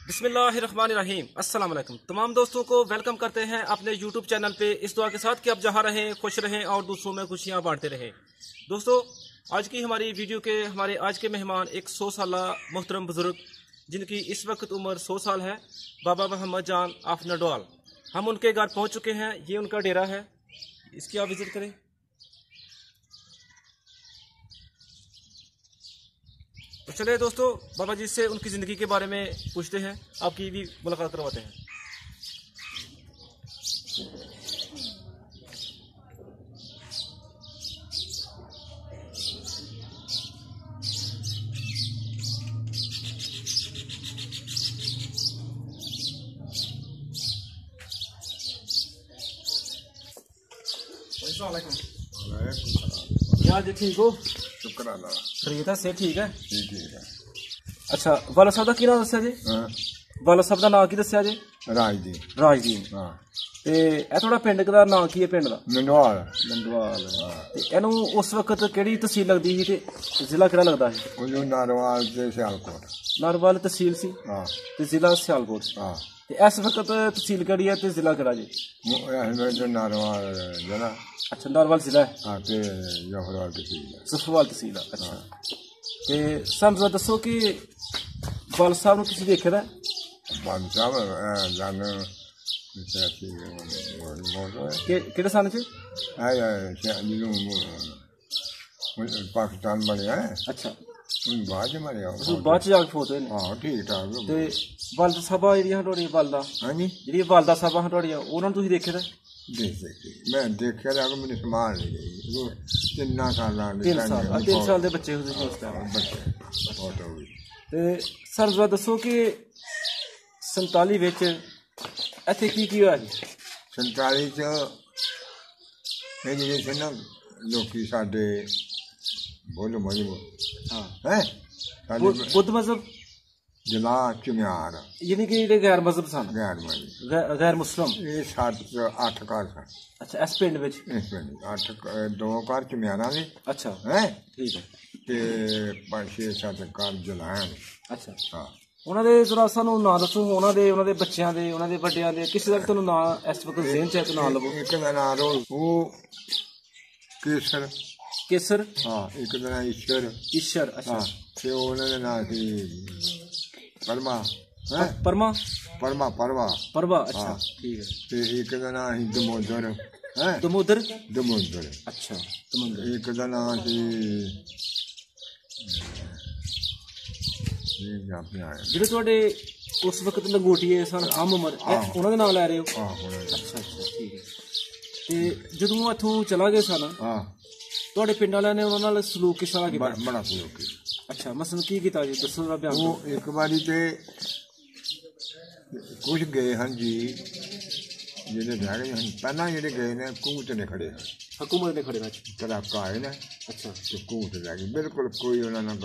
बिस्मिल्लाहिर्रहमानिर्रहीम अस्सलाम वालेकुम। तमाम दोस्तों को वेलकम करते हैं अपने यूट्यूब चैनल पे, इस दुआ के साथ कि आप जहाँ रहें खुश रहें और दूसरों में खुशियाँ बांटते रहें। दोस्तों, आज की हमारी वीडियो के हमारे आज के मेहमान एक 100 साला मोहतरम बुजुर्ग जिनकी इस वक्त उम्र 100 साल है, बाबा मोहम्मद जान ऑफ नडवाल। हम उनके घर पहुँच चुके हैं। ये उनका डेरा है, इसकी आप विजिट करें। तो चलिए दोस्तों, बाबा जी से उनकी ज़िंदगी के बारे में पूछते हैं, आपकी भी मुलाकात करवाते हैं। क्या जी, ठीक हो? शुक्र अल्लाह। खरीदा से ठीक है। ठीक है। अच्छा, वाला साहब का की नाम दस्या जी? वाला साहब का नाम की दस्या जी? राजदीन। राजदीन। हाँ। ते ए थोड़ा पिंड दा नाम की है? पिंड दा नंदवाल। नंदवाल। ते एनू उस वक्त केड़ी तहसील लगदी सी ते जिला केड़ा लगदा सी? ओनू नारवाल ते सियालकोट। नारवाल तहसील सी। हाँ। ते जिला सियालकोट। हाँ। ते इस वक्त तहसील केड़ी है ते जिला केड़ा जी? जो नारवाल जिला। अच्छा, नारवाल जिला है। हाँ, ते जफरवाल तहसील है। जफरवाल तहसील है। अच्छा। ते सानू दसो कि वाल साहब नू तुसीं देखे दा? बाल साहब जान केड़े सन च? पाकिस्तान बनया है। अच्छा, बाद च मरेआ। बाद च जाके फोत होए ने। हाँ, ठीक ठाक। ते वालदा साहबा जेहड़ियां थुआड़ियां वालदा, हाँ जी, जेहड़ियां वालदा साहबा थुआड़ियां, उन्हां नू तुसीं देखे दा? मैं देखा था, मैंने संभाल ली गई। 3 साल 3 साल के बच्चे हो उस टाइम? ते सर जरा दसो कि 47 विच इत्थे की होया जी? 47 च ਇਹ ਜਿਹੜੇ ਸੀ ਨਾ ਲੋਕੀ ਸਾਡੇ ਬੋਲੋ ਮਜਬੂਰ। हाँ। ਹੈ ਸਾਡੇ बुद्ध मजहब ਜਲਾ ਚੁਮਿਆਰ यानी कि जेहड़े गैर मजहब सन, ਗੈਰ ਮਜਬੂਰ। गैर मुस्लिम। ਇਹ 7-8 ਘਰ ਸਨ अच्छा, इस पिंड विच? ਇਸ ਪਿੰਡ 2 ਘਰ ਚੁਮਿਆਰਾਂ ਦੇ। अच्छा, ਹੈ ठीक है। ਤੇ 5-6-7 ਘਰ ਜਲਾਣ। अच्छा, ਹਾਂ। ਉਹਨਾਂ ਦੇ ਜ਼ਰਾ ਸਾਨੂੰ ਨਾਂ ਦੱਸੋ, ਉਹਨਾਂ ਦੇ ਬੱਚਿਆਂ ਦੇ, ਉਹਨਾਂ ਦੇ ਵੱਡਿਆਂ ਦੇ, ਕਿਸੇ ਦਾ ਵੀ ਤੁਹਾਨੂੰ ਨਾਂ ਇਸ ਵਕਤ ਜ਼ਿਹਨ ਚ ਹੈ ਤਾਂ ਨਾਂ ਲਵੋ। ਇੱਕ ਦਾ ਨਾਂ ਰੋਲ ਉਹ ਕੇਸਰ। ਕੇਸਰ। ਹਾਂ। ਇੱਕ ਦਾ ਨਾਂ ਈਸ਼ਰ। ਈਸ਼ਰ। ਅੱਛਾ। ਹਾਂ। ਤੇ ਉਹਨਾਂ ਦਾ ਨਾਂ ਸੀ ਪਰਮਾ। ਪਰਮਾ। ਪਰਵਾ। ਅੱਛਾ, ਹਾਂ। ਠੀਕ ਹੈ। ਤੇ ਇੱਕ ਦਾ ਨਾਂ ਸੀ ਦਮੋਦਰ। ਹੈ ਦਮੋਦਰ। ਅੱਛਾ, ਦਮੋਦਰ। ਇੱਕ ਦਾ ਨਾਂ ਸੀ ਜਿਹੜੇ ਤੁਹਾਡੇ ਉਸ ਵਕਤ ਲੰਗੋਟੀਏ ਸਨ ਆਮ ਉਮਰ, ਉਹਨਾਂ ਦੇ ਨਾਮ ਲੈ ਰਹੇ ਹੋ? ਅੱਛਾ, ਠੀਕ ਹੈ। ਤੇ ਜਦੋਂ ਇੱਥੋਂ ਚਲਾ ਗਏ ਸਨ, ਤੁਹਾਡੇ ਪਿੰਡ ਵਾਲਿਆਂ ਨੇ ਉਹਨਾਂ ਨਾਲ ਸਲੂਕ ਕਿਸ ਤਰ੍ਹਾਂ ਕੀਤਾ? ਬੜਾ ਸਲੂਕ ਕੀਤਾ। ਅੱਛਾ, ਮਸਲਨ ਕੀ ਕੀਤਾ ਜੀ, ਦੱਸੋ ਜਰਾ ਬਿਆਨ। ਉਹ ਇੱਕ ਵਾਰੀ ਤੇ ਕੁਝ ਗਏ ਹਨ ਜੀ, ਜਿਹੜੇ ਰਹਿ ਗਏ ਹਨ। ਪਹਿਲਾਂ ਜਿਹੜੇ ਗਏ ਨੇ ਹਕੂਮਤ ਨੇ ਖੜੇ ਹਨ। ਹਕੂਮਤ ਨੇ ਖੜੇ ਨੇ? ਤਰਾਕਾ ਆਏ ਨੇ। ਅੱਛਾ। ਹਕੂਮਤ ਰਹਿ ਗਈ, ਬਿਲਕੁਲ ਕੋਈ ਉਹਨਾਂ ਨਾਲ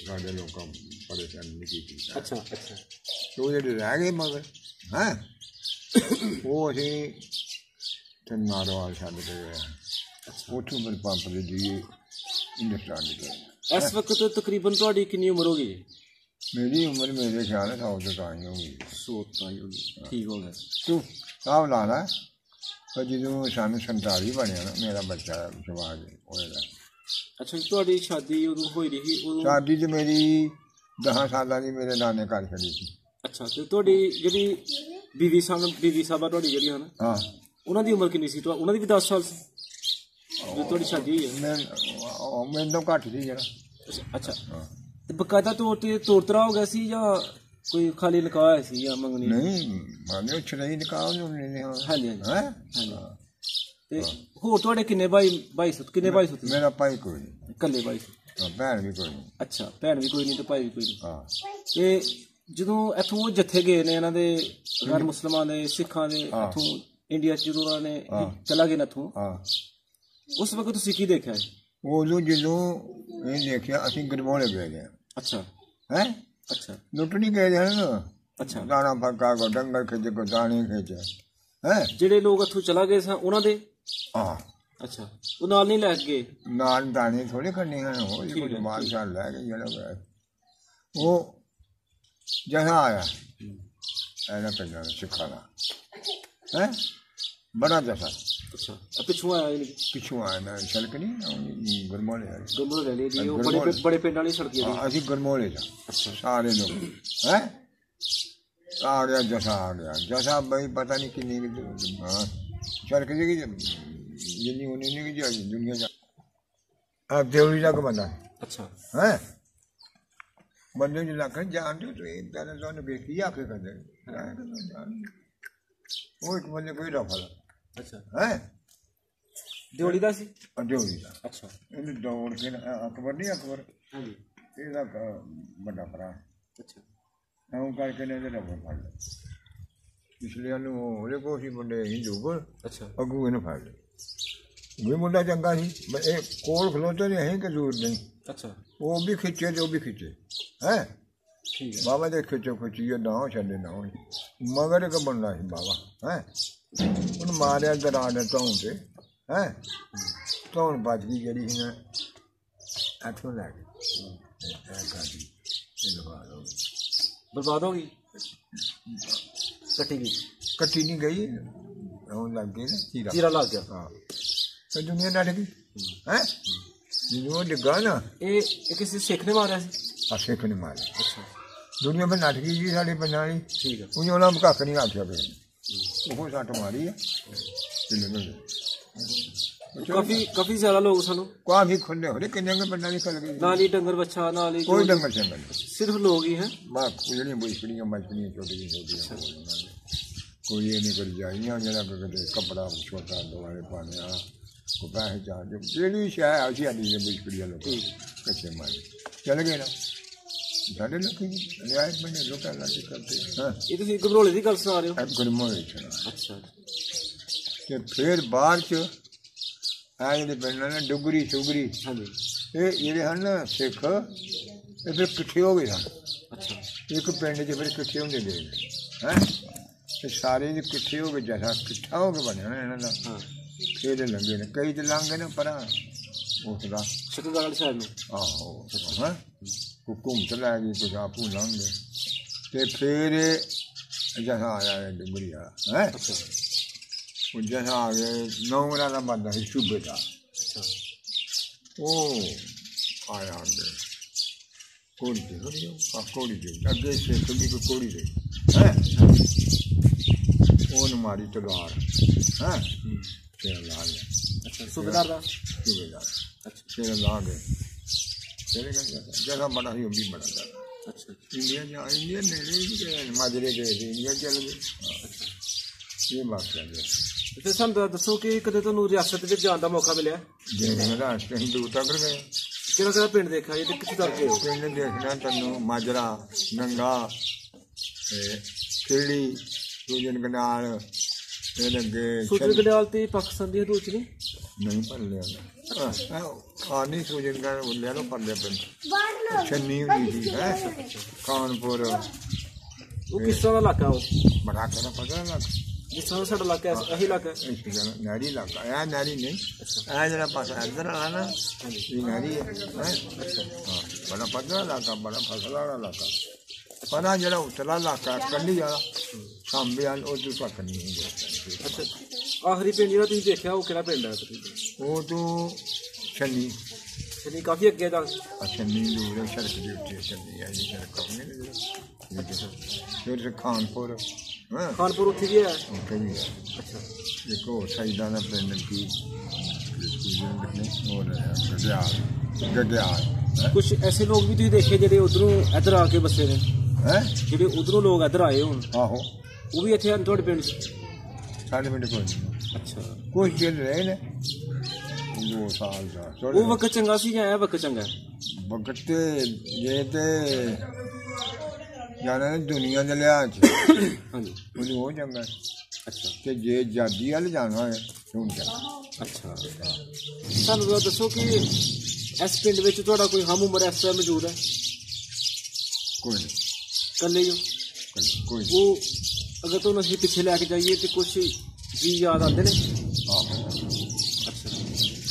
ਸਾਡੇ ਲੋਕਾਂ ਪਰੇਸ਼ਾਨ ਨਹੀਂ ਕੀਤੀ। ਅੱਛਾ। ਉਹ ਜਿਹੜੇ ਰਹਿ ਗਏ ਮਗਰ ਹੈਂ, ਉਹ ਅਸੀਂ ਤੇ ਨਾਰਵਾਲ ਛੱਡ ਕੇ ਗਏ। ਉੱਥੋਂ ਮੇਰੇ ਪੰਪ ਦੇ ਜੀ ਹਿੰਦੁਸਤਾਨ ਦੇ ਗਏ। ਇਸ ਵਕਤ ਤਕਰੀਬਨ ਤੁਹਾਡੀ ਕਿੰਨੀ ਉਮਰ ਹੋ ਗਈ? ਮੇਰੀ ਉਮਰ ਮੇਰੇ ਖਿਆਲ ਹੈ 100 ਤੋਂ ਤਾਂ ਹੀ ਹੋ ਗਈ। 100 ਤਾਂ ਹੀ ਹੋ ਗਈ। ਠੀਕ ਹੋ ਗਿਆ। ਤੂੰ ਸਾਹ ਲਾ ਲੈ। ਪਰ ਜਦੋਂ ਸਾਨੂੰ 47 ਬਣਿਆ ਨਾ, ਮੇਰਾ ਬੱਚਾ ਸਵਾਜ ਹੋਏਗਾ। ਅੱਛਾ, ਤੁਹਾਡੀ ਸ਼ਾਦੀ ਉਦੋਂ ਹੋਈ ਰਹੀ? ਸ਼ਾਦੀ ਤੇ ਮੇਰੀ 10 ਸਾਲਾਂ ਦੀ ਮੇਰੇ ਨਾਨੇ ਘਰ ਛੱਡੀ ਸੀ। ਅੱਛਾ, ਤੇ ਤੁਹਾਡੀ ਜਿਹੜੀ ਬੀਵੀ ਸਾਹਿਬਾ ਤੁਹਾਡੀ ਜਿਹੜੀ ਹਨ, ਹਾਂ, ਉਹਨਾਂ ਦੀ ਉਮਰ ਕਿੰਨੀ ਸੀ? ਉਹਨਾਂ ਦੀ ਵੀ 10 ਸਾਲ ਸੀ ਜਦੋਂ ਤੁਹਾਡੀ ਸ਼ਾਦੀ ਹੋਈ ਹੈ? ਮੈਨੂੰ ਤੋਂ ਘੱਟ ਸੀ ਜਰਾ। ਅੱਛਾ। ਤੇ ਬਕਾਇਦਾ ਤੌਰ ਤੇ ਤੋਰ-ਤਰਾ ਹੋ ਗਿਆ ਸੀ ਜਾਂ ਕੋਈ ਖਾਲੀ ਨਿਕਾਹ ਹੋਇਆ ਸੀ ਜਾਂ ਮੰਗਣੀ? ਨਹੀਂ, ਮਾਨੇ ਛੜਾਈ ਨਿਕਾਹ ਨਹੀਂ। ਹਾਂਜੀ। ਤੇ ਹੋਰ ਤੁਹਾਡੇ ਕਿੰਨੇ ਭਾਈ ਸੀ? ਮੇਰਾ ਭਾਈ ਕੋਈ ਨਹੀਂ, ਇਕੱਲੇ ਭਾਈ ਸੀ। ਭੈਣ ਵੀ ਕੋਈ ਨਹੀਂ। ਅੱਛਾ, ਭੈਣ ਵੀ ਕੋਈ ਨਹੀਂ ਤੇ ਭਾਈ ਵੀ ਕੋਈ ਨਹੀਂ। ਹਾਂ। ਤੇ ਜਦੋਂ ਇੱਥੋਂ ਜੱਥੇ ਗਏ ਨੇ ਇਹਨਾਂ ਦੇ ਗੈਰ ਮੁਸਲਮਾਨ ਦੇ, ਸਿੱਖਾਂ ਦੇ, ਇੱਥੋਂ ਇੰਡੀਆ 'ਚ ਜਦੋਂ ਉਹਨਾਂ ਨੇ ਚਲਾ ਗਏ ਨਾ ਇੱਥੋਂ, ਉਸ ਵਕਤ ਤੁਸੀਂ ਕੀ ਦੇਖਿਆ? ਉਦੋਂ ਜਦੋਂ ਇਹ ਦੇਖਿਆ ਅਸੀਂ ਗਰਮੋਲੇ ਪੈ ਗਏ। ਅੱਛਾ। ਹੈ ਅੱਛਾ, ਲੁੱਟ ਨਹੀਂ ਗਏ ਜਾਣ। ਅੱਛਾ। ਦਾਣਾ ਫੱਕਾ ਕੋ ਡੰਗਰ ਖਿੱਚ ਕੋ ਦਾਣੇ ਖਿੱਚ। ਹੈ ਜਿਹੜੇ ਲੋਕ ਇੱਥੋਂ ਚਲਾ ਗਏ ਸਨ ਉਹਨਾਂ ਦੇ? ਹਾਂ। ਅੱਛਾ, ਉਹ ਨਾਲ ਨਹੀਂ ਲੈ ਗਏ? ਨਾਲ ਦਾਣੇ ਥੋੜੇ ਖੜਨੇ ਹਨ, ਉਹ ਮਾਲ ਸ਼ਾਲ ਲੈ ਕੇ ਜਿਹੜਾ ਉਹ जहाँ आया ऐना पिंडा सिखा का है बड़ा जैसा। अच्छा पिछू आया पिछू आया मैं सड़क नहीं गुरमोले बड़े पिंड वाली सड़क अभी गुरमोले सारे लोग है आ गया जैसा भाई पता नहीं कितनी सड़क जी जिन्नी होनी नहीं की दुनिया का अब देवड़ी का बंदा। अच्छा है बंदे जो लाकर जानते तो एक दादा तो ने बेकी आके कर दे वो एक बंदे कोई रफा। अच्छा है दिवाली दा सी दिवाली दा। अच्छा इन्हें दौड़ के अकबर नहीं अकबर हां जी ਇਹਦਾ ਵੱਡਾ ਭਰਾ। ਅੱਛਾ ਐਂ ਕਰਕੇ ਨੇ ਇਹਦੇ ਰਬਰ ਫੜ ਲਿਆ ਪਿਛਲੇ ਨੂੰ ਉਹਦੇ ਕੋਲ ਸੀ ਮੁੰਡੇ ਹਿੰਦੂ ਕੋਲ। ਅੱਛਾ ਅੱਗੂ ਇਹਨੂੰ ਫੜ ਲਿਆ ਵੀ ਮੁੰਡਾ ਚੰਗਾ ਸੀ ਇਹ ਕੋਲ ਖਲੋਤੇ ਨੇ ਅਸੀਂ ਕਸੂਰ ਨਹੀਂ। ਅੱਛਾ ਉਹ ਵੀ ਖਿੱਚੇ ਤੇ ਉਹ ਵੀ ਖਿੱਚੇ ਹੈ ਠੀਕ ਹੈ ਬਾਬਾ ਦੇ ਖਿੱਚੋ ਖਿੱਚੀਏ ਨਾ ਛੱਡੇ ਨਾ ਹੋਣੀ ਮਗਰ ਇੱਕ ਬੰਦਾ ਸੀ ਬਾਬਾ ਹੈ ਉਹਨੂੰ ਮਾਰਿਆ ਦਰਾਂ ਦੇ ਧੌਣ ਤੇ ਹੈ ਧੌਣ ਬਚ ਗਈ ਜਿਹੜੀ ਸੀ ਨਾ ਇੱਥੋਂ ਲੈ ਕੇ बर्बाद होगी कट्टी नहीं गई लग गई ना चीरा लग गया। हाँ तो दुनिया नट गई है जो डिगा ना ये किसी सिख ने मारा सिख ने मारे। अच्छा दुनिया में नट गई जी साढ़े पिंड वाली ठीक है उन्हें कख नहीं आख्या पे वो सट मारी है काफी ज्यादा लोग सानू काफी खुले हो रहे किन्ने के पिंडा निकल गए नाली डंगर बच्चा नाली कोई डंगर चंगा सिर्फ लोग ही हैं बात कुड़ियां बुछड़ियां मछलियां छोटी कोई ये नहीं कर जाइयां जरा कदे कपड़ा छोटा दवारे पाने आ को पैसे चार्ज जेडी शाय आसी आदी ने बुछड़ियां लोग कच्चे मारे चल गए ना साढ़े लोग रियायत में लोग अल्लाह की करते हां ये तो गबरोले दी गल सुना रहे हो गुरमोले। अच्छा ते फिर बाहर च आ जेडे पिंड ने डुगरी शुगरी हां जी ये हैं ना सिख ये फिर किट्ठे हो गए सन। अच्छा एक पिंड च फिर किट्ठे होंदे गए हैं सारे किट्ठे हो गए जैसा किट्ठा हो गए बनया ना इन्हां दा। हां फिर लंघे ने कई तो लंघे ने पर उसका शकुंतला वाली साइड में आहो हैं हुकुम चला गई कुछ आपू लंघ गए ते फिर जैसा आया है डुगरी वाला है जैसा आ गए नौरा का बंदा है सूबेदार। अच्छा ओ आया आगे कोड़ी दे अगे से थोड़ी को कोड़ी दे हैं ओन मारी तलवार हैं तेरा ला गया। अच्छा सूबेदार अच्छा तेरा ला गए तेरे का जगह बड़ा ही भी बड़ा था। अच्छा इंडिया ने माजरे गए इंडिया चल गए। ये बात क्या है फिर ਸਾਨੂੰ ਦੱਸੋ ਕਿ ਕਦੇ ਤੁਹਾਨੂੰ ਰਿਆਸਤ ਵਿੱਚ ਜਾਣ ਦਾ ਮੌਕਾ ਮਿਲਿਆ? ਰਾਸ਼ਟਰ ਹਿੰਦੂ ਤੱਕ ਗਏ ਕਿਹੜਾ ਪਿੰਡ ਦੇਖਿਆ ਜੀ ਤੇ ਕਿੱਥੇ ਤੱਕ ਗਏ ਹੋ? ਪਿੰਡ ਦੇਖਣਾ ਤੈਨੂੰ ਮਾਜਰਾ ਨੰਗਾ ਕਿਹੜੀ ਸੂਜਨ ਕਨਾਲ ਇਹ ਲੱਗੇ ਸੂਜਨ ਕਨਾਲ ਤੇ ਪਾਕਿਸਤਾਨ ਦੀ ਹਦੂਦ ਚ ਨਹੀਂ ਭਰ ਲਿਆ ਆ ਨਹੀਂ ਸੂਜਨ ਕਨਾਲ ਲਿਆ ਲੋ ਪਰਲੇ ਪਿੰਡ ਛੰਨੀ ਹੋਈ ਸੀ ਹੈ ਕਾਨਪੁਰ ਉਹ ਕਿਸ ਤਰ੍ਹਾਂ ਦਾ ਇਲਾਕਾ ਉਹ ਬੜਾ ਕਿਹੜਾ ਪਤਾ ਲੱਗ जिस तरह साडा इलाका है यही इलाका है नारी इलाका है नारी नहीं ऐ जरा पास इधर आना ये नारी है अच्छा हाँ बड़ा पतला इलाका बड़ा फसल वाला इलाका पर जरा उतला इलाका कंडी वाला सांबे वाल और दूसरा कंडी नहीं। अच्छा आखिरी पिंड जो तुम देखा वो केड़ा पिंड है? वो तो छन्नी काफी अगे जा छन्नी दूर है सड़क के उत्ते छन्नी है ये सड़क फिर खानपुर खानपुर उत्थे भी है। अच्छा देखो साइडा का पिंड की कुछ ऐसे लोग भी तुम देखे जो उधरों इधर आके बसे ने जो उधरों लोग इधर आए हो आहो वो भी इतने थोड़े पिंड साढ़े पिंड कोई अच्छा कुछ चिर रहे ने 2 साल का वो वक्त चंगा सी या वक्त चंगा वक्त ये ते जाना दुनिया के लिहाज हाँ जी वो चंगा अच्छा तो जे आजादी वाल जाना है हूँ चंगा। अच्छा सानू दसो कि इस पिंड में कोई हम उम्र इस तरह मौजूद है? कोई नहीं कल्ले हो कोई वो अगर तो असीं पिछे लैके जाइए तो कुछ जी याद आते ने? अच्छा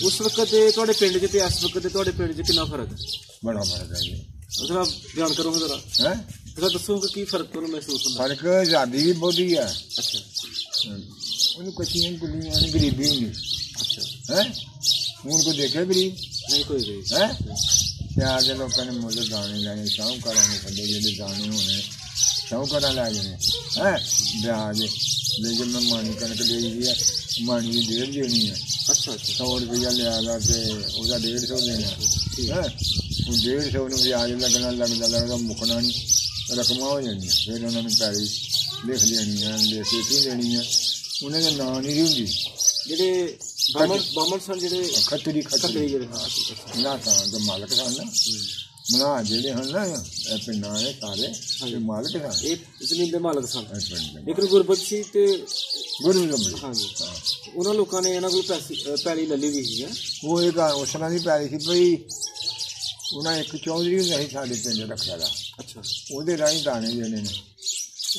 उस वक्त तुहाडे पिंड च इस वक्त तुहाडे पिंड च कितना फर्क है? बड़ा फर्क है जी जरा बयान करो जरा है ਦੱਸੋ ਕਿ ਕੀ ਫਰਕ ਤੁਹਾਨੂੰ ਮਹਿਸੂਸ ਹੁੰਦਾ? ਫਰਕ ਆਜ਼ਾਦੀ ਵੀ ਬਹੁਤੀ ਆ। ਅੱਛਾ। ਉਹਨੂੰ ਕੱਚੀਆਂ ਕੁੜੀਆਂ ਨੇ ਗਰੀਬੀ ਹੁੰਦੀ। ਅੱਛਾ। ਹੈ ਹੁਣ ਕੋਈ ਦੇਖਿਆ ਗਰੀਬ ਨਹੀਂ ਕੋਈ ਗਈ ਹੈ। ਤੇ ਆ ਕੇ ਲੋਕਾਂ ਨੇ ਮੁੱਲ ਦਾਣੇ ਲੈਣੇ, ਸ਼ਾਹੂਕਾਰਾਂ ਨੇ ਥੱਲੇ ਜਿਹੜੇ ਦਾਣੇ ਹੋਣੇ ਸ਼ਾਹੂਕਾਰਾਂ ਲੈ ਜਾਣੇ ਹੈ ਵਿਆਜ। ਲੇਕਿਨ ਮੈਂ ਮਾਣੀ ਕਣਕ ਦੇ ਦੀ ਆ, ਮਾਣੀ ਦੀ 1.5 ਦੇਣੀ ਆ। ਅੱਛਾ ਅੱਛਾ। 100 ਰੁਪਈਆ ਲਿਆ ਗਾ ਤੇ ਉਹਦਾ 150 ਦੇਣਾ ਹੈ। ਹੁਣ 150 ਨੂੰ ਵਿਆਜ ਲੱਗਦਾ ਮੁੱਕਣਾ ਨਹੀਂ, ਰਕਮਾਂ ਹੋ ਜਾਣੀਆਂ। ਫਿਰ ਉਹਨਾਂ ਨੂੰ ਪੈਲੀ ਲਿਖ ਲੈਣੀਆਂ, ਲਿਖੀ ਦੇਣੀ ਆ। ਉਹਨਾਂ ਦੇ ਨਾਂ ਨਹੀਂ ਹੁੰਦੀ ਜਿਹੜੇ ਬਾਹਮਣ ਸਨ, ਜਿਹੜੇ ਖੱਤਰੀ ਜਿਹੜੇ ਨਾ ਤਾਂ ਮਾਲਕ ਸਨ ਨਾ, ਮਨਾ ਜਿਹੜੇ ਹਨ ਨਾ ਇਹ ਪਿੰਡਾਂ ਦੇ ਸਾਰੇ ਮਾਲਕ ਸਨ, ਇਹ ਜ਼ਮੀਨ ਦੇ ਮਾਲਕ ਸਨ। ਲੇਕਿਨ ਗੁਰਬਤ ਸੀ ਤੇ ਹਾਂਜੀ ਉਹਨਾਂ ਲੋਕਾਂ ਨੇ ਇਹਨਾਂ ਕੋਲ ਪੈਲੀ ਲੈ ਲਈ ਵੀ ਸੀ। ਉਹ ਇੱਕ ਉਸ ਤਰ੍ਹਾਂ ਦੀ ਪੈਲੀ ਸੀ ਭਈ ਉਹਨਾਂ ਇੱਕ ਚੌਧਰੀ ਹੁੰਦਾ ਸੀ ਸਾਡੇ ਪਿੰਡ ਰੱਖਿਆ ਦਾ। ਅੱਛਾ। ਉਹਦੇ ਰਾਹੀਂ ਦਾਣੇ ਦੇਣੇ ਨੇ,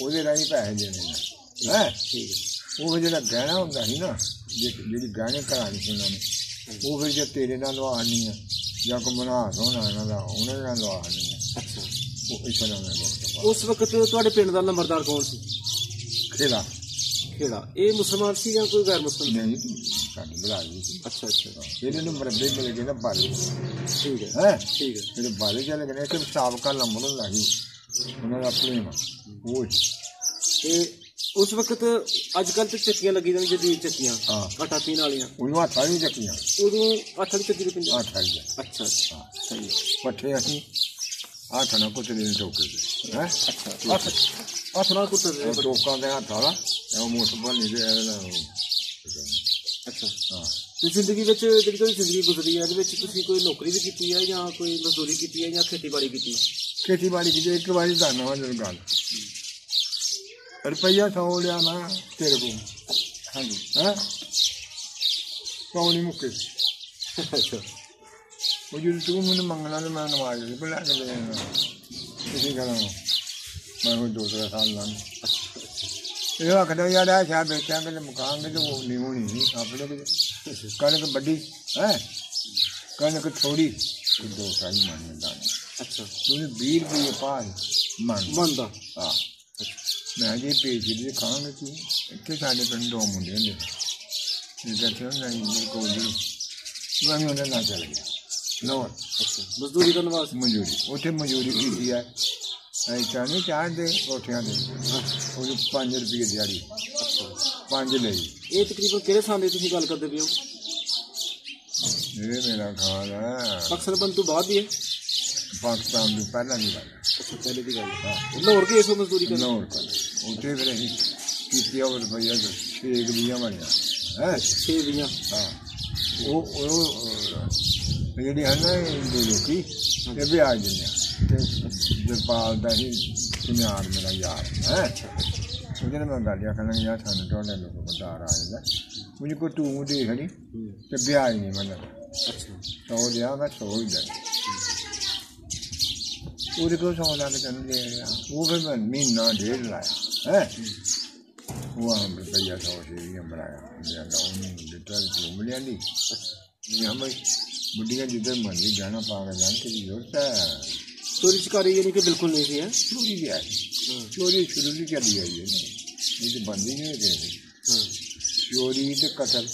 ਉਹਦੇ ਰਾਹੀਂ ਪੈਸੇ ਦੇਣੇ ਨੇ ਹੈ। ਠੀਕ ਹੈ। ਉਹ ਜਿਹੜਾ ਗਹਿਣਾ ਹੁੰਦਾ ਸੀ ਨਾ, ਜਿਹੜੀ ਗਹਿਣੇ ਕਰਾਣੀ ਸੀ ਉਹਨਾਂ ਨੇ, ਉਹ ਫਿਰ ਜੇ ਤੇਰੇ ਨਾਲ ਲਵਾਉਣੀ ਆ ਜਾਂ ਕੋਈ ਮਨਹਾਸ ਹੋਣਾ ਇਹਨਾਂ ਦਾ, ਉਹਨਾਂ ਨਾਲ ਲਵਾਉਣੀ ਆ। ਅੱਛਾ। ਉਹ ਇਸ ਤਰ੍ਹਾਂ ਦਾ। ਉਸ ਵਕਤ ਤੁਹਾਡੇ ਪਿੰਡ ਦਾ ਨੰਬਰਦਾਰ ਕੌਣ ਸੀ? ਖੇੜਾ। ਇਹ ਮੁਸਲਮਾਨ ਸੀ ਜਾਂ ਕੋਈ ਗੈਰ ਮੁਸਲਮਾਨ? ਨਹੀਂ, ਸਾਡੇ ਬਰਾਦਰੀ ਸੀ। ਅੱਛਾ ਅੱਛਾ। ਇਹਦੇ ਨੂੰ ਮਰਬੇ ਮਿਲ ਗਏ ਨਾ ਬਾਲੇ। ਠੀਕ ਹੈ। ਠੀਕ ਹੈ। ਜਿਹੜੇ ਬਾਲੇ ਚਲੇ ਗਏ ਕਿ ਸਾਬਕਾ ਨੰਬਰ ਹੁੰਦਾ ਸੀ ਉਹਨਾਂ ਦਾ ਭਲੇਮ ਉਹ। ਤੇ ਉਸ ਵਕਤ ਅੱਜ ਕੱਲ੍ਹ ਤੇ ਚੱਕੀਆਂ ਲੱਗੀ ਜਾਂਦੀਆਂ, ਜਦੀਦ ਚੱਕੀਆਂ ਆਟਾ ਪੀਣ ਵਾਲੀਆਂ। ਉਦੋਂ ਹੱਥਾਂ ਵੀ ਚੱਕੀਆਂ, ਉਦੋਂ ਹੱਥਾਂ ਦੀ ਚੱਕੀ ਦੇ ਹੱਥ ਆਈ। ਅੱਛਾ ਅੱਛਾ। ਸਹੀ। ਪੱਠੇ ਅਸੀਂ ਹੱਥ ਨਾਲ ਕੁੱਟਦੇ ਨੇ ਟੋਕੇ ਤੇ ਹੈ। ਅੱਛਾ। ਹੱਥ ਨਾਲ ਕੁੱਟਦੇ ਟੋਕਾਂ ਦੇ ਹੱਥ ਵਾਲਾ ਉਹ ਮੁੱਠ ਭੰਨੀ ਦੇ। ਅੱਛਾ। ਹਾਂ। ਤੇ ਜ਼ਿੰਦਗੀ ਵਿੱਚ ਜਿਹੜੀ ਤੁਹਾਡੀ ਜ਼ਿੰਦਗੀ ਗੁਜ਼ਰੀ ਹੈ, ਇਹਦੇ ਵਿੱਚ ਤੁਸੀਂ ਕੋਈ ਨੌਕਰੀ ਵੀ ਕੀਤੀ ਹੈ ਜਾਂ ਕੋਈ ਮਜ਼ਦੂਰੀ ਕੀਤੀ ਹੈ ਜਾਂ ਖੇਤੀਬਾੜੀ ਕੀਤੀ? ਖੇਤੀਬਾੜੀ ਕੀਤੀ। ਇੱਕ ਵਾਰੀ ਦਾਨਾ ਵਾ ਜਦੋਂ ਗੱਲ ਰੁਪਈਆ 100 ਲਿਆ ਮੈਂ ਤੇਰੇ ਕੋਲ। ਹਾਂਜੀ। ਹੈਂ 100 ਨਹੀਂ ਮੁੱਕੇ। ਅੱਛਾ। ਉਹ ਜਦੋਂ ਤੂੰ ਮੈਨੂੰ ਮੰਗਣਾ ਤਾਂ ਮੈਂ ਨਵਾਜ਼ ਲਈ ਬਣਾ ਕੇ ਦੇ ਦੇਣਾ। ਤੁਸੀਂ ਕਰਾਂ ਮੈਂ ਕੋਈ 2-3 ਸਾਲ ਲੰਘ। ਇਹ ਆਖਦਾ ਯਾਰ ਆ ਸ਼ਾਇਦ ਵੇਚਾਂਗੇ ਤੇ ਮੁਕਾਂਗੇ ਤੇ ਉਹ ਨਹੀਂ ਹੋਣੀ ਨਹੀਂ ਆਪਣੇ ਕਿਤੇ। ਕਣਕ ਵੱਡੀ ਹੈ, ਕਣਕ ਥੋੜੀ 2-2.5 ਮਣ ਦਾਣੇ। ਅੱਛਾ। ਤੁਸੀਂ 20 ਰੁਪਏ ਪਾਲ ਮੰਨਦਾ? ਹਾਂ। ਮੈਂ ਜੀ ਭੇਜ ਦੇ ਖਾਂਗੇ ਤੂੰ। ਇੱਥੇ ਸਾਡੇ ਪਿੰਡ 2 ਮੁੰਡੇ ਹੁੰਦੇ ਨਹੀਂ ਕੋਲ ਮੈਂ ਵੀ ਉਹਨਾਂ ਨਾਲ ਚੱਲ ਗਿਆ ਲੋਰ। ਅੱਛਾ। ਮਜ਼ਦੂਰੀ ਕਰਨ ਵਾਸਤੇ? ਮਜ਼ਦੂਰੀ ਉੱਥੇ ਮਜ਼ਦੂਰੀ ਕੀਤੀ ਹੈ। ਐਸਾ ਨਹੀਂ ਚਾਹਦੇ ਕੋਠਿਆਂ ਦੇ ਉਹਨੂੰ 5 ਰੁਪਏ ਦਿਹਾੜੀ। 5 ਲਈ। ਇਹ ਤਕਰੀਬਨ ਕਿਹੜੇ ਸਾਲ ਦੀ ਤੁਸੀਂ ਗੱਲ ਕਰਦੇ ਪਏ ਹੋ? ਇਹ ਮੇਰਾ ਖਾਲ ਹੈ ਪਾਕਿਸਤਾਨ ਬੰਦ ਤੋਂ ਬਾਅਦ ਹੀ ਹੈ। ਪਾਕਿਸਤਾਨ ਦੀ ਪਹਿਲਾਂ ਦੀ ਗੱਲ। ਅੱਛਾ ਪਹਿਲੇ ਦੀ ਗੱਲ। ਹਾਂ। ਲਾਹੌਰ ਕੀ ਇਸੋ ਮਜ਼ਦੂਰੀ ਕਰ ਲਾਹੌਰ ਕਰ ਉੱਥੇ ਫਿਰ ਅਸੀਂ ਕੀਤੀ ਉਹ ਰੁਪਈਆ 6 ਗਲੀਆਂ ਬਣਿਆ ਹੈ। 6 ਗਲੀਆਂ। ਹਾਂ। ਉਹ ਜਿਹੜੀ ਹਨ ਨਾ ਲੋਕੀ ਇਹ ਵੀ ਆ ਜਾਂਦੇ ਆ ਤੇ ਜਪਾਲ ਦਾ ਹੀ ਸੁਨਿਆਰ ਮੇਰਾ ਯਾਰ ਹੈ। ਉਹਦੇ ਨਾਲ ਮੈਂ ਗੱਲ ਆਖਣਾ ਯਾਰ ਸਾਨੂੰ ਤੁਹਾਡੇ ਲੋਕ ਬਦਾਰ ਆ ਜਾਂਦਾ ਮੈਨੂੰ ਕੋਈ ਤੂੰ ਦੇ ਖੜੀ ਤੇ ਵਿਆਹ ਨਹੀਂ ਮਤਲਬ। ਅੱਛਾ। 100 ਲਿਆ ਮੈਂ 100 ਹੀ ਲੈ। ਉਹਦੇ ਕੋਲ 100 ਲੱਗ ਤੈਨੂੰ ਦੇ ਰਿਹਾ। ਉਹ ਫਿਰ ਮੈਂ ਮਹੀਨਾ 1.5 ਲਾਇਆ ਹੈ। ਉਹ ਆਮ ਰੁਪਈਆ 100 ਸੀ ਬਣਾਇਆ ਉਹਨੂੰ ਦਿੱਤਾ ਜੋ ਮਿਲਿਆ ਨਹੀਂ। ਹਮ ਬੁੱਢੀਆਂ ਜਿੱਧਰ ਮਰਜ਼ੀ ਜਾਣਾ ਪਾ ਕੇ ਜਾਣ ਕਿ ਜ਼ਰੂਰਤ ਹੈ। ਚੋਰੀ ਚਕਾਰੀ ਯਾਨੀ ਕਿ ਬਿਲਕੁਲ ਨਹੀਂ ਸੀ। ਹੈ ਚੋਰੀ ਵੀ ਆਈ। ਚੋਰੀ ਸ਼ੁਰੂ ਵੀ ਚੱਲੀ ਆਈ ਹੈ ਇਹ ਤਾਂ ਬੰਦ ਹੀ ਨਹੀਂ ਹੋਏ। ਹਾਂ। ਚੋਰੀ ਤੇ ਕਤਲ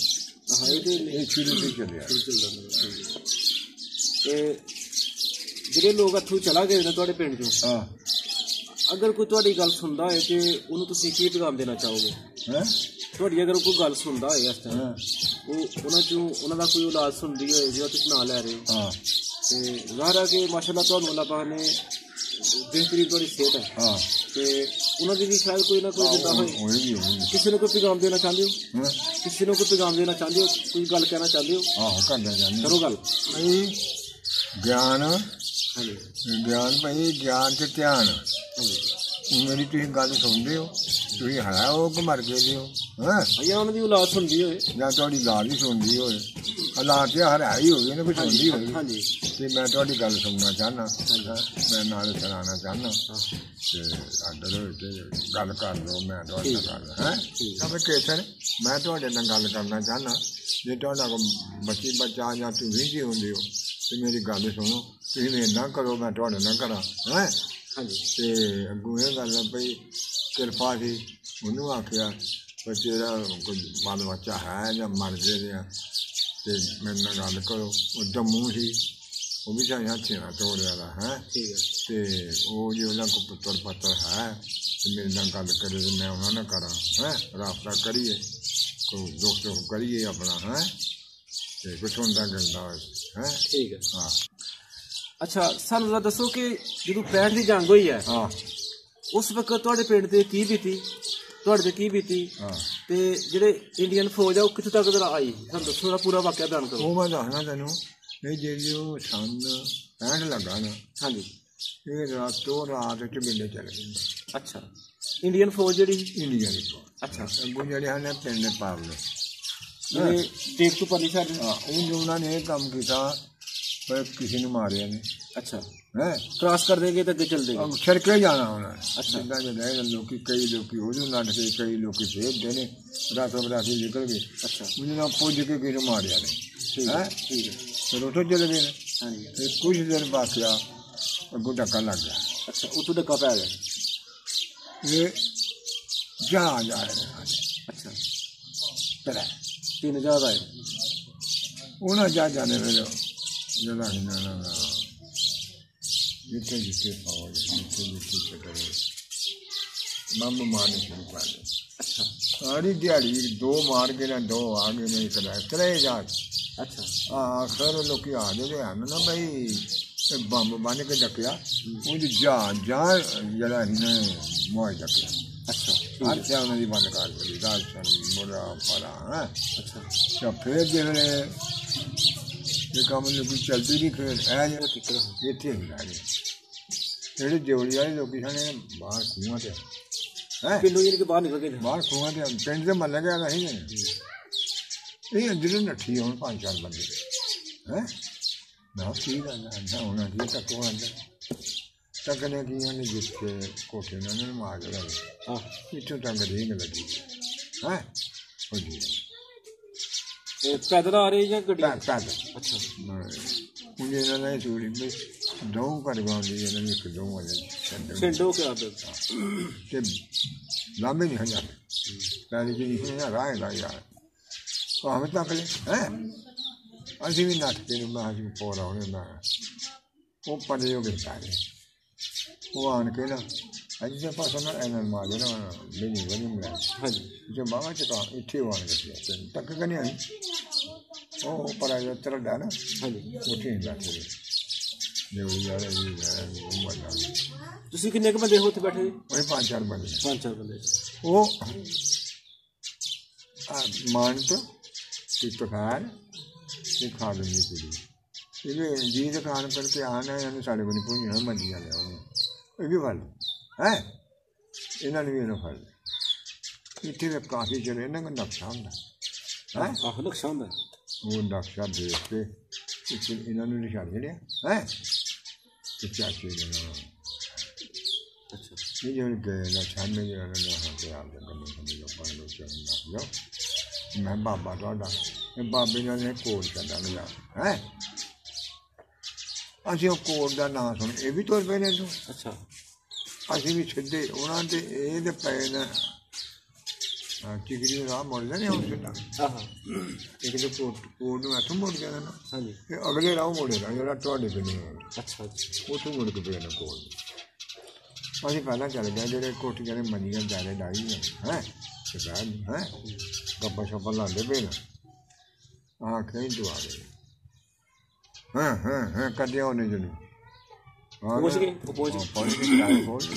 ਇਹ ਸ਼ੁਰੂ ਤੋਂ ਚੱਲਿਆ। ਤੇ ਜਿਹੜੇ ਲੋਕ ਇੱਥੋਂ ਚਲਾ ਗਏ ਨੇ ਤੁਹਾਡੇ ਪਿੰਡ ਚੋਂ, ਹਾਂ, ਅਗਰ ਕੋਈ ਤੁਹਾਡੀ ਗੱਲ ਸੁਣਦਾ ਹੋਏ ਤੇ ਉਹਨੂੰ ਤੁਸੀਂ ਕੀ ਪੈਗਾਮ ਦੇਣਾ ਚਾਹੋਗੇ? ਹੈਂ ਤੁਹਾਡੀ ਅਗਰ ਕੋਈ ਗੱਲ ਸੁਣਦਾ ਹੋਏ ਇਸ ਤਰ੍ਹਾਂ ਉਹ ਉਹਨਾਂ ਦਾ ਕੋਈ ਔਲਾਦ ਸੁਣਦੀ ਹੋਏ ਜਿਹੜਾ ਤੁਸੀਂ ਨਾਂ ਲੈ ਰਹੇ ਹੋ। ਹਾਂ। ਤੇ ਜ਼ਾਹਰ ਹੈ ਕਿ ਮਾਸ਼ਾਅੱਲਾ ਤੁਹਾਨੂੰ ਅੱਲਾਹ ਪਾਕ ਨੇ ਬੇਹਤਰੀਨ ਤੁਹਾਡੀ ਸਿਹਤ ਹੈ। ਹਾਂ। ਤੇ ਉਹਨਾਂ ਦੀ ਵੀ ਸ਼ਾਇਦ ਕੋਈ ਨਾ ਕੋਈ ਜਿੱਦਾਂ ਹੋਏ ਕਿਸੇ ਨੂੰ ਕੋਈ ਪੈਗਾਮ ਦੇਣਾ ਚਾਹੁੰਦੇ ਹੋ? ਕਿਸੇ ਨੂੰ ਕੋਈ ਪੈਗਾਮ ਦੇਣਾ ਚਾਹੁੰਦੇ ਹੋ? ਕੋਈ ਗੱਲ ਕਹਿਣਾ ਚਾਹੁੰਦੇ ਹੋ? ਆਹੋ ਕਰਨਾ ਚਾਹੁੰਦੇ ਕਰੋ ਗੱਲ। ਗਿਆਨ ਗਿਆਨ ਭਾਈ ਗਿਆਨ ਤੇ ਧਿਆਨ। ਮੇਰੀ ਤੁਸੀਂ ਗੱਲ ਸੁਣਦੇ ਹੋ? ਤੁਸੀਂ ਹੈ ਉਹ ਕਿ ਮਰ ਗਏ ਹੋ? ਹਾਂ ਜਾਂ ਉਹਨਾਂ ਦੀ ਔਲਾਦ ਸੁਣਦੀ ਹੋਏ ਜਾਂ ਤੁਹਾਡੀ ਔਲਾਦ ਵੀ ਸੁਣਦੀ ਹੋਏ। ਔਲਾਦ ਤੇ ਹਰਿਆ ਹੀ ਹੋਵੇ ਨਾ ਕੋਈ ਸੁਣਦੀ ਹੋਵੇ। ਹਾਂਜੀ। ਤੇ ਮੈਂ ਤੁਹਾਡੀ ਗੱਲ ਸੁਣਨਾ ਚਾਹੁੰਦਾ। ਮੈਂ ਨਾਲ ਸੁਣਾਉਣਾ ਚਾਹੁੰਦਾ ਤੇ ਆਡਰ ਤੇ ਗੱਲ ਕਰ ਲਓ। ਮੈਂ ਤੁਹਾਡੇ ਨਾਲ ਗੱਲ ਹੈ ਤਾਂ ਕੇਸਰ ਮੈਂ ਤੁਹਾਡੇ ਨਾਲ ਗੱਲ ਕਰਨਾ ਚਾਹੁੰਦਾ। ਜੇ ਤੁਹਾਡਾ ਕੋਈ ਬੱਚੀ ਬੱਚਾ ਜਾਂ ਤੁਸੀਂ ਕੀ ਹੁੰਦੇ ਹੋ ਤੇ ਮੇਰੀ ਗੱਲ ਸੁਣੋ। ਤੁਸੀਂ ਇੱਦਾਂ ਕਰੋ ਮੈਂ ਤੁਹਾਡੇ ਨਾਲ ਕਰਾਂ। ਹੈਂ ਤੇ ਅੱਗੋਂ ਇਹ ਗੱਲ ਪਈ ਕਿਰਪਾ ਸੀ ਉਹਨੂੰ ਆਖਿਆ ਪਰ ਤੇਰਾ ਕੋਈ ਬਾਲ ਬੱਚਾ ਹੈ ਜਾਂ ਮਰ ਗਏ ਨੇ ਤੇ ਮੇਰੇ ਨਾਲ ਗੱਲ ਕਰੋ। ਉਹ ਜੰਮੂ ਸੀ, ਉਹ ਵੀ ਚਾਹੇ ਹੱਥੀਂ ਨਾਲ ਤੋੜਿਆ ਦਾ ਹੈ ਤੇ ਉਹ ਜੇ ਉਹਨਾਂ ਕੋਲ ਪੁੱਤਰ ਪੱਤਰ ਹੈ ਤੇ ਮੇਰੇ ਨਾਲ ਗੱਲ ਕਰੇ ਤੇ ਮੈਂ ਉਹਨਾਂ ਨਾਲ ਕਰਾਂ ਹੈ ਰਾਬਤਾ ਕਰੀਏ ਕੋਈ ਦੁੱਖ ਸੁੱਖ ਕਰੀਏ ਆਪਣਾ ਹੈ ਤੇ ਕੁਛ ਹੁੰਦਾ ਗੰਦਾ ਹੈ। ਠੀਕ ਹੈ। ਹਾਂ ਅੱਛਾ ਸਾਨੂੰ ਜਰਾ ਦੱਸੋ ਕਿ ਜਦੋਂ 65 ਦੀ ਜੰਗ ਹੋਈ ਹੈ ਹਾਂ ਉਸ ਵਕਤ ਤੁਹਾਡੇ ਪਿੰਡ ਤੇ ਕੀ ਬੀਤੀ, ਤੁਹਾਡੇ ਤੇ ਕੀ ਬੀਤੀ ਤੇ ਜਿਹੜੇ ਇੰਡੀਅਨ ਫੌਜ ਆ ਉਹ ਕਿੱਥੋਂ ਤੱਕ ਜਰਾ ਆਈ, ਸਾਨੂੰ ਦੱਸੋ ਥੋੜਾ ਪੂਰਾ ਵਾਕਿਆ ਬਿਆਨ ਕਰੋ। ਉਹ ਮੈਂ ਦੱਸਣਾ ਤੈਨੂੰ ਇਹ ਜਿਹੜੀ ਉਹ ਸੰਨ 65 ਲੱਗਾ ਨਾ ਹਾਂਜੀ ਇਹ ਰਾਤੋਂ ਰਾਤ ਚ ਮੇਲੇ ਚੱਲ ਗਏ। ਅੱਛਾ ਇੰਡੀਅਨ ਫੌਜ ਜਿਹੜੀ ਇੰਡੀਆ ਦੀ ਫੌਜ ਅੱਛਾ ਅੱਗੋਂ ਜਿਹੜੇ ਹਨ ਪਿੰਡ ਪਾਵਲੇ ਇਹ ਦੇਖ ਤੋਂ ਪਰਲੀ ਸਾਈਡ ਉਹਨਾਂ ਨੇ ਇਹ ਕੰਮ ਕੀਤਾ ਪਰ ਕਿਸੇ ਨੂੰ ਮਾਰਿਆ ਨਹੀਂ। ਅੱਛਾ ਹੈ ਕ੍ਰਾਸ ਕਰ ਦੇਗੇ ਤਾਂ ਅੱਗੇ ਚੱਲਦੇ ਛੜਕੇ ਜਾਣਾ ਉਹਨਾਂ ਨੇ। ਅੱਛਾ ਜਿੱਦਾਂ ਜਿਹੜੇ ਲੋਕੀ ਕਈ ਲੋਕੀ ਉਹਦੇ ਨਾਲ ਕੇ ਕਈ ਲੋਕੀ ਭੇਜਦੇ ਨੇ ਰਾਤੋਂ ਬਰਾਤੀ ਨਿਕਲ ਗਏ। ਅੱਛਾ ਉਹਨਾਂ ਨਾਲ ਪੁੱਜ ਕੇ ਕਿਸੇ ਨੂੰ ਮਾਰਿਆ ਨਹੀਂ ਹੈ ਠੀਕ ਹੈ ਫਿਰ ਉੱਥੋਂ ਚਲੇ ਗਏ ਨੇ। ਹਾਂਜੀ ਤੇ ਕੁਝ ਦਿਨ ਬਾਕਿਆ ਅੱਗੋਂ ਡੱਕਾ ਲੱਗ ਗਿਆ। ਅੱਛਾ ਉੱਥੋਂ ਡੱਕਾ ਪੈ ਗਿਆ ਇਹ ਜਹਾਜ਼ ਆਏ ਨੇ। ਅੱਛਾ ਤੇਰਾ 3 ਜਹਾਜ਼ ਆਏ ਉਹਨਾਂ ਜਹਾਜ਼ਾਂ ਨੇ ਫਿਰ ਜਿਹੜਾ ਇਹਨਾਂ ਨਾਲ ਜਿੱਥੇ ਜਿੱਥੇ ਫੌਜ ਜਿੱਥੇ ਜਿੱਥੇ ਕਰੇ ਬੰਬ ਮਾਰਨੇ ਸ਼ੁਰੂ ਕਰ ਦਿੱਤੇ। ਅੱਛਾ ਸਾਰੀ ਦਿਹਾੜੀ 2 ਮਾਰ ਕੇ ਨਾ 2 ਆ ਗਏ ਨੇ ਤਰੇ ਜਹਾਜ਼। ਅੱਛਾ ਆਖਰ ਲੋਕੀ ਆ ਗਏ ਹਨ ਨਾ ਬਈ ਬੰਬ ਬੰਨ ਕੇ ਡੱਕਿਆ ਉਹ ਜਹਾਜ਼ ਜਿਹੜਾ ਇਹਨੇ ਮੋਹ ਡੱਕਿਆ। ਅੱਛਾ ਅੱਛਾ ਉਹਨਾਂ ਦੀ ਬੰਦ ਕਰ ਦਿੱਤੀ ਰਾਜਸਥਾਨ ਮੁਰਾ ਪਰਾ ਹੈ। ਅੱਛਾ ਤਾਂ ਫਿਰ ਜਿਹੜੇ ਇਹ ਕੰਮ ਲੋਕੀ ਚੱਲਦੀ ਨਹੀਂ ਫਿਰ ਇਹ ਜਿਹੜਾ ਇੱਥੇ ਹੀ ਰਹਿ ਗਏ ਜਿਹੜੇ ਦਿਉਲੀ ਵਾਲੇ ਲੋਕੀ ਸਨ ਬਾਹਰ ਖੂਹਾਂ ਤੇ ਹੈ ਪਿੰਡੋਂ ਜਿਹੜੇ ਬਾਹਰ ਨਿਕਲ ਗਏ ਬਾਹਰ ਖੂਹਾਂ ਤੇ ਪਿੰਡ ਦੇ ਮੱਲ ਗਿਆ ਨਹੀਂ ਇਹ ਅੰਦਰ ਨੱਠੀ ਹੁਣ 5-4 ਬੰਦੇ ਹੈ ਨਾ ਕੀ ਦਾ ਉਹਨਾਂ ਦੀ ਤੱਕੋ ਅੰਦਰ ਤੱਕਨੇ ਕੀ ਨੇ ਜਿੱਥੇ ਕੋਠੇ ਨਾਲ ਨੇ ਮਾਰ ਲਿਆ ਹਾਂ ਇੱਥੋਂ ਤੱਕ ਰੀਂਗ ਲੱਗੀ ਹੈ ਹੋ ਜੀ ਪੈਦਲ ਆ ਰਹੇ ਜਾਂ ਗੱਡੀ ਪੈਦਲ। ਅੱਛਾ ਹੁਣ ਇਹਨਾਂ ਨੇ ਚੂੜੀ ਵੀ 2 ਘਰ ਗਾਉਂਦੀ ਇਹਨਾਂ ਨੇ 1 2 ਵਾਲੇ ਛਿੰਡੋ ਕੇ ਆਦਤ ਤੇ ਲਾਂਬੇ ਨਹੀਂ ਹਜ਼ਾਰ ਪਹਿਲੇ ਜੀ ਨਹੀਂ ਹੈ ਰਾਏਗਾ ਯਾਰ ਉਹ ਹਮੇ ਤੱਕ ਲੈ ਹੈ ਅਸੀਂ ਵੀ ਨੱਠ ਕੇ ਨੂੰ ਮਾਂ ਜੀ ਪੋਰਾ ਉਹਨੇ ਨਾ ਉਹ ਪੜੇ ਹੋ ਗਏ ਸਾਰੇ ਉਹ ਆਣ ਕੇ ਨਾ ਅੱਜ ਦੇ ਪਾਸੋਂ ਨਾ ਇਹਨਾਂ ਮਾਰ ਦੇਣਾ ਨਹੀਂ ਬਣੀ ਮਿਲਿਆ ਹਾਂਜੀ ਜੇ ਬਾਬਾ ਚਕਾ ਇੱਥੇ ਆਣ ਕੇ ਤੱਕ ਕਨੇ ਆਈ ਉਹ ਪਰਾ ਜੋ ਤਰਦਾ ਨਾ ਹਾਂਜੀ ਉੱਥੇ ਹੀ ਬੈਠੇ ਨੇ ਦੇਵੀ ਯਾਰ ਇਹ ਮੱਲਾ ਤੁਸੀਂ ਕਿੰਨੇ ਕੁ ਬੰਦੇ ਹੋ ਉੱਥੇ ਬੈਠੇ ਉਹ 5-4 ਬੰਦੇ 5-4 ਬੰਦੇ ਉਹ ਮਾਨਤ ਤੇ ਪਕਾਰ ਤੇ ਖਾਦ ਨਹੀਂ ਕੁੜੀ ਇਹ ਜੀ ਦੁਕਾਨ ਕਰਕੇ ਆਣਾ ਇਹਨੂੰ ਸਾਡੇ ਕੋਲ ਨਹੀਂ ਪਹੁੰਚਣਾ ਮੰਡੀ ਆ ਲਿਆ ਉਹਨੇ ਇਹ ਵੀ ਗੱਲ ਹੈ ਇਹਨਾਂ ਨੇ ਵੀ ਇਹਨੂੰ ਫੜ ਲਿਆ ਇੱਥੇ ਤਾਂ ਕਾਫੀ ਚਲੇ ਇਹਨਾਂ ਦਾ ਨਕਸ਼ਾ ਹੁੰਦਾ ਹੈ ਆਹ ਨਕਸ਼ਾ ਹੁੰਦਾ ਉਹ ਨਕਸ਼ਾ ਦੇਖ ਕੇ ਇੱਥੇ ਇਹਨਾਂ ਨੂੰ ਨਿਸ਼ਾਨ ਜਿਹੜਿਆ ਹੈ ਤੇ ਚਾਚੇ ਦੇ ਨਾਲ ਅੱਛਾ ਇਹ ਜਿਹੜੇ ਗਏ ਨਾ ਛਾਨੇ ਜਿਹੜਾ ਨਾ ਹਾਂ ਆਪ ਦੇ ਬੰਦੇ ਸਮਝ ਲਓ ਪਾਣੀ ਲੋ ਚਾਹੁੰਦਾ ਲਓ ਮੈਂ ਬਾਬਾ ਤੁਹਾਡਾ ਇਹ ਬਾਬੇ ਨਾਲ ਨੇ ਕੋਡ ਕਰਦਾ ਲਿਆ ਹੈ ਅਸੀਂ ਉਹ ਕੋਡ ਦਾ ਨਾਂ ਸੁਣ ਇਹ ਵੀ ਤੁਰ ਪਏ ਨੇ ਤੂੰ ਅੱਛਾ ਅਸੀਂ ਵੀ ਸਿੱਧੇ ਉਹਨਾਂ ਦੇ ਇਹਦੇ ਪਏ ਨੇ ਟਿਕਰੀ ਰਾਹ ਮੁੜ ਜਾਣੇ ਹੁਣ ਸਿੱਧਾ ਇੱਕ ਦੇ ਕੋਡ ਨੂੰ ਇੱਥੋਂ ਮੁੜ ਜਾਣਾ ਨਾ ਹਾਂਜੀ ਇਹ ਅਗਲੇ ਰਾਹ ਮੁੜੇਗਾ ਜਿਹੜਾ ਤੁਹਾਡੇ ਪਿੰਡ ਨੂੰ ਅੱਛਾ ਉੱਥੋਂ ਮੁੜ ਕੇ ਪਏ ਨੇ ਕੋਡ ਅਸੀਂ ਪਹਿਲਾਂ ਚੱਲ ਗਏ ਜਿਹੜੇ ਕੋਠੀਆਂ ਦੇ ਮੰਨੀਆਂ ਜ਼ਿਆਦਾ ਡਾਈ ਹੈ ਸ਼ਿਕਾਇਤ ਹੈ ਗੱਪਾਂ ਸ਼ੱਪਾਂ ਲਾਉਂਦੇ ਪਏ ਨਾ ਹਾਂ ਕਹੀਂ ਤੋਂ ਆ ਗਏ ਹਾਂ ਕੱਢਿਆ ਉਹਨੇ ਜਿਹਨੂੰ ਪਹੁੰਚ ਗਏ ਪਹੁੰਚ ਗਏ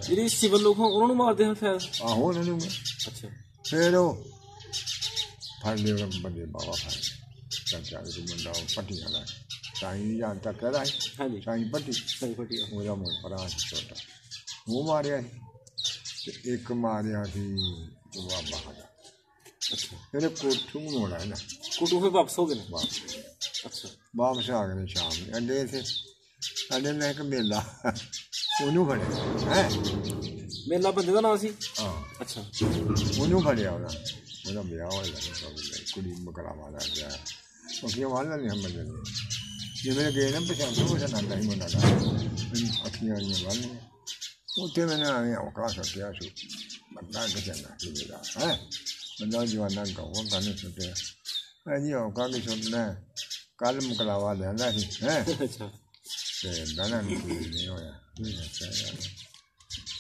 ਜਿਹੜੇ ਸਿਵਲ ਲੋਕ ਉਹਨਾਂ ਨੂੰ ਮਾਰਦੇ ਹਨ ਫਿਰ ਆਹੋ ਉਹਨਾਂ ਨੂੰ ਅੱਛਾ ਫਿਰ ਉਹ ਫੜ ਲਿਆ ਬੰਦੇ ਬਾਬਾ ਫੜ ਚਾਚਾ ਦੇ ਮੁੰਡਾ ਪੱਟੀਆਂ ਦਾ ਸਾਈਂ ਜਾਣ ਤੱਕ ਕਹਿ ਰਿਹਾ ਹਾਂਜੀ ਸਾਈਂ ਪੱਟੀ ਉਹਦਾ ਮੁੰਡਾ ਪਰਾਂ ਛੋਟਾ ਉਹ ਮਾਰਿਆ ਸੀ ਤੇ ਇੱਕ ਮਾਰਿਆ ਸੀ ਬਾਬਾ ਦਾ ਅੱਛਾ ਇਹਨੇ ਕੋਠੂ ਮੋੜਾ ਨਾ ਕੋਠੂ ਫਿਰ ਵਾਪਸ ਹੋ ਗਏ ਨੇ ਅੱਛਾ ਵਾਪਸ ਆ ਗਏ ਸ਼ਾਮ ਨੂੰ ਅੱਡੇ ਇੱਥੇ ਸਾਡੇ ਨੇ ਇੱਕ ਮੇਲਾ ਉਹਨੂੰ ਫੜਿਆ ਹੈ ਮੇਲਾ ਬੰਦੇ ਦਾ ਨਾਂ ਸੀ ਹਾਂ ਅੱਛਾ ਉਹਨੂੰ ਫੜਿਆ ਉਹਦਾ ਵਿਆਹ ਹੋਇਆ ਕੁੜੀ ਮਕਰਾਵਾ ਦਾ ਗਿਆ ਉਹ ਕੀ ਮਾਰਦਾ ਨਹੀਂ ਸਮਝਦੇ ਜਿਵੇਂ ਗਏ ਨਾ ਪਛਾਣ ਉਹ ਸੁਣਾਉਂਦਾ ਸੀ ਮੁੰਡਾ ਦਾ ਅੱਖੀਆਂ ਵਾਲੀਆਂ ਬੰਨ੍ਹੀਆਂ ਉੱਥੇ ਮੈंने ਐਵੇਂ ਔਕਾ ਸੱਟਿਆ ਸੀ ਬੰਦਾ ਕਿ ਚੰਗਾ ਸੀ ਮੇਰਾ ਹੈ ਬੰਦਾ ਜਵਾਨਾਂ ਗਾਉਂ ਗਾਣੇ ਸੁੱਟਿਆ ਮੈਂ ਜੀ ਔਕਾ ਕੀ ਸੁਣਨਾ ਕੱਲ ਮੁਕਲਾਵਾ ਲੈਂਦਾ ਸੀ ਹੈ ਅੱਛਾ ਤੇ ਦਾਣਾ ਨਹੀਂ ਹੋਇਆ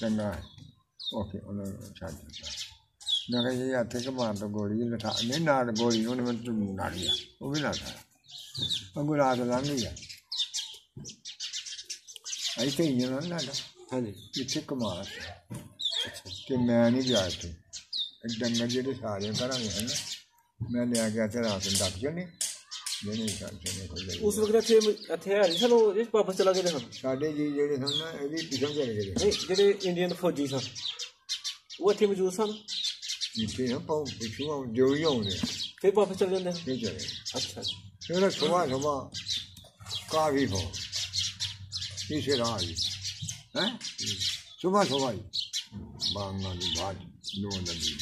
ਚੰਗਾ ਓਕੇ ਉਹਨਾਂ ਨੂੰ ਛੱਡ ਦਿੱਤਾ ਮੈਂ ਕਿਹਾ ਜੀ ਹੱਥੇ ਕਿ ਮਾਰ ਦੋ ਗੋਲੀ ਲਠਾ ਨਹੀਂ ਨਾਲ ਗੋਲੀ ਉਹਨੇ ਮੈਨੂੰ ਨਾਲ ਲਿਆ ਉਹ ਵੀ ਨਾ ਖਾਇਆ ਅੱਗੋਂ ਰਾਤ ਲੰਘ ਗਈ ਆ ਇੱਥੇ ਹੀ ਨਾ ਲਾਡਾ ਹਾਂਜੀ ਇੱਥੇ ਕਮਾਲ ਅੱਛਾ ਕਿ ਮੈਂ ਨਹੀਂ ਗਿਆ ਇੱਥੇ ਡੰਗਰ ਜਿਹੜੇ ਸਾਰੇ ਘਰਾਂਗੇ ਹਨ ਮੈਂ ਲਿਆ ਗਿਆ ਤੇ ਰਾਤ ਨੂੰ ਡੱਕ ਜਣੇ ਨਹੀਂ ਉਸ ਵਕਤ ਇੱਥੇ ਹੈ ਨਹੀਂ ਸਾਨੂੰ ਇਹ ਵਾਪਸ ਚਲਾ ਗਏ ਸਨ ਸਾਡੇ ਜੀ ਜਿਹੜੇ ਸਨ ਨਾ ਇਹਦੀ ਪਿਛੋਂ ਚਲੇ ਗਏ ਨਹੀਂ ਜਿਹੜੇ ਇੰਡੀਅਨ ਫੌਜੀ ਸਨ ਉਹ ਇੱਥੇ ਮੌਜੂਦ ਸਨ ਇੱਥੇ ਨਾ ਪਿਛੋਂ ਜੋ ਹੀ ਆਉਂਦੇ ਫਿਰ ਵਾਪਸ ਚਲੇ ਜਾਂਦੇ ਫਿਰ ਚਲੇ ਅੱਛਾ ਫਿਰ ਸੁਬਾਹ ਕਾਫੀ ਹੋ ਇਸੇ ਰਾਹ ਜੀ ਹੈ ਸੁਬਾਹ ਹੀ ਬਾਂਗਾਂ ਦੀ ਬਾਤ ਨੋ ਨਦੀ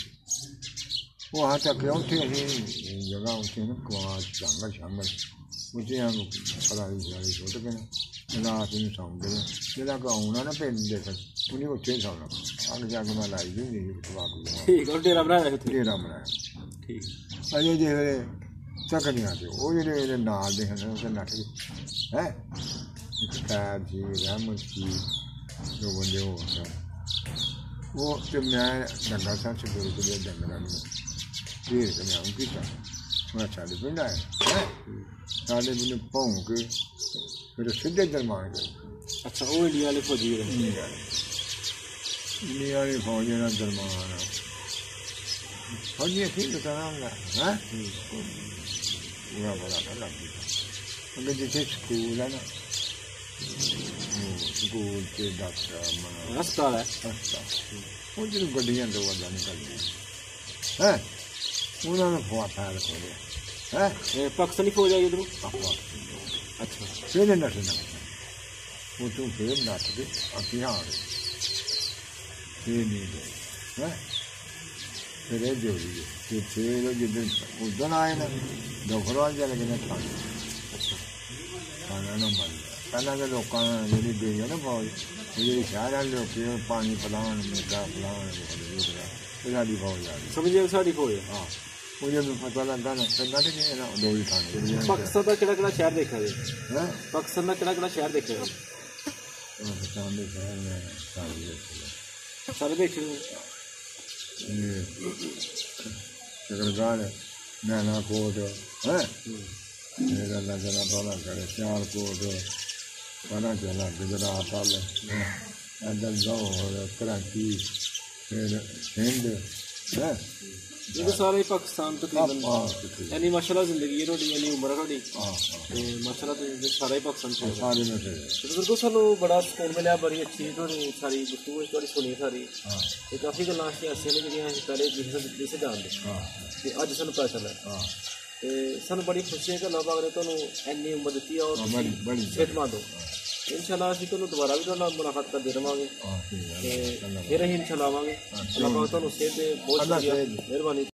वहाँ तक उठे ही जगह उठे ना कुआं शांगल उसे हम पढ़ाई शराई छुट गए रात में सौ गए जिला को आना ना पिंड देख उन्हें उत्थे सौना अग जग मैं लाई दी ठीक डेरा बनाया ठीक अजे जे तकनिया थे वो जो नाल दे नट गए है खैर जी रहमत जी जो बंदे हो वो तो मैं डंगा सा सिक्योरिटी डंगर ढेर के मैं किया मैं साढ़े पिंड आया साढ़े पिंड भौं के फिर सीधे दरमान गए अच्छा वो इंडिया वाले फौजी इंडिया वाली फौजी ना दरमान फौजी ठीक बताना है पूरा बड़ा भला अगर जैसे स्कूल है ना स्कूल से डॉक्टर अस्पताल है वो जो गड्डियां दो वाला निकल है उन्होंने फैल खोलिया है पाकिस्तानी फौज आई इधर अच्छा फिर नटना वो तू फिर नट के अभी आ गए फिर नहीं गए है फिर ये जो फिर जिधर उस दिन आए ना दोपहर चले गए खाने खाना ना मर गया पहले तो लोगों ने जी दे गए ना फौज जी शहर वाले लोग पानी पिलान मुर्गा पिलान साड़ी फौज आ गई समझिए साड़ी फौज हाँ मुझे भी पता लगा ना फिर नट गए ना दो ही खाने पाकिस्तान का केड़ा शहर देखा है पाकिस्तान का केड़ा शहर देखा है पाकिस्तान के शहर में सारे देखे शकरगढ़ नैना कोट है मेरा नजरा पाला करे सियालकोट पना चला गुजरात वाले इधर लाहौर कराची फिर हिंद है ये तो सारे पाकिस्तान तकरीबन यानी माशाल्लाह जिंदगी है थोड़ी यानी उम्र है थोड़ी माशाल्लाह तो सारा ही पाकिस्तान से सारे में से तो बिल्कुल सानू बड़ा सुकून मिला बड़ी अच्छी थोड़ी सारी गुफ्तगू थोड़ी सुनी सारी ते काफ़ी गल्लां ऐसियां ने जेह्ड़ियां असीं पैह्ले नहीं से जानदे ते अज्ज सानू पता चला ते सानू बड़ी खुशी है कि अल्लाह पाक ने तुहानू इन्नी उम्र दित्ती है और सेहतमंद हो इंशाल्लाह असीं तुहानू दोबारा भी तुहाडे नाल मुलाकात करदे रहांगे ते फिर असीं इंशाल्लाह आवांगे अल्लाह पाक तुहानू सेहत दे बहुत शुक्रिया मेहरबानी